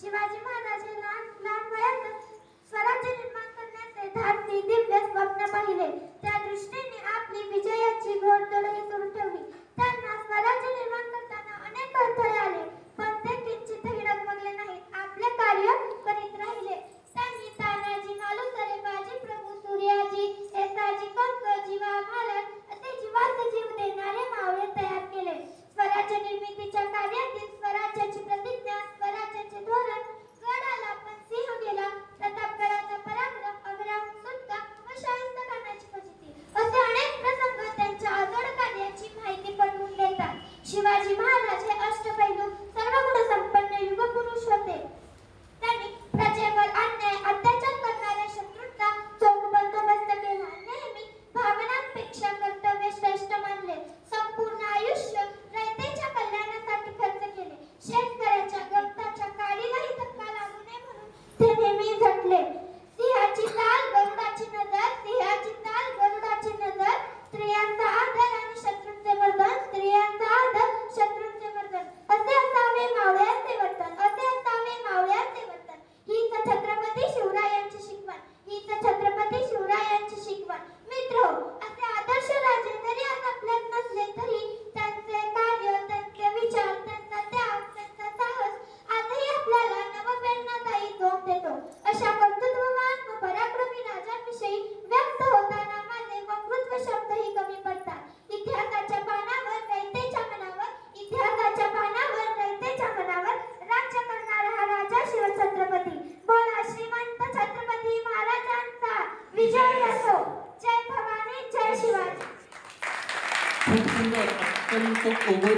शिवाजी महाराज हे लहान वयातच स्वराज्य निर्माण करण्याचे धाडसी दिव्य स्वप्न पाहिले. त्या दृष्टीने आपली विजयाची घोडदौडही सुरू ठेवली. त्यांना स्वराज्य निर्माण करताना अनेक अडथळे आले, पण ते किंचितही डगमगले नाहीत. आपले कार्य करीत राहिले. त्यांनी तानाजी मालुसरे, बाजी प्रभू सूर्याजी, येसाजी कंक, जीवा महाराज असे जिवंत जीव देणारे मावळे तयार केले. स्वराज्य निर्मितीच्या कार्यातील स्वराज्याची प्रतिज्ञा, स्वराज्याचे धोरण, गडाला पण सिंह गेला, प्रतापगडाचा पराक्रम, अब्राहम सुटका व शाहिस्त खानाची फजिती असे अनेक प्रसंग त्यांच्या अजोड कार्याची माहिती पटवून देतात. शिवाजी महाराज हे अष्टपैलू सर्वगुण संपन्न युगपुरुष होते. त्यांनी प्रजेवर अन्याय अत्याचार करणाऱ्या शत्रूंचा चोख बंदोबस्त केला. नेहमी भावनांपेक्षा कर्तव्य श्रेष्ठ मानले. संपूर्ण आयुष्य रयतेच्या कल्याणासाठी खर्च केले. शेतकऱ्याच्या गवताच्या काडीलाही धक्का लागू नये म्हणून ते नेहमी झटले. सिंहाची चाल गरुडाची नजर, सिंहाची चाल गरुडाची नजर, स्त्रियांचा आदर आणि शत्रूंचे मर्दन, स्त्रियांचा आदर शत्रूंचे मर्दन असे असावे मावळ्यांचे वर्तन, असे असावे मावळ्यांचे वर्तन. हीच छत्रपती शिवरायांची शिकवण, हीच छत्रपती शिवरायांची शिकवण. मित्र, असे आदर्श राजे जरी आज आपल्यात नसले तरी त्यांचे कार्य, त्यांचे विचार, त्यांचा त्याग, त्यांचा साहस आजही आपल्याला नवप्रेरणादायी जोम देतो. अशा कर्तृत्ववान व पराक्रमी राजांविषयी व्यक्त होताना माझे वक्तृत्व शब्दही कमी पडतात. इतिहासाच्या पानावर रयतेच्या मनावर, इतिहासाच्या पानावर रयतेच्या मनावर राज्य करणारा हा राजा शिवछत्रपती. बोला श्रीमंत छत्रपती महाराजांचा विजय असो. जय भवानी, जय शिवाजी. खूप सुंदर, अत्यंत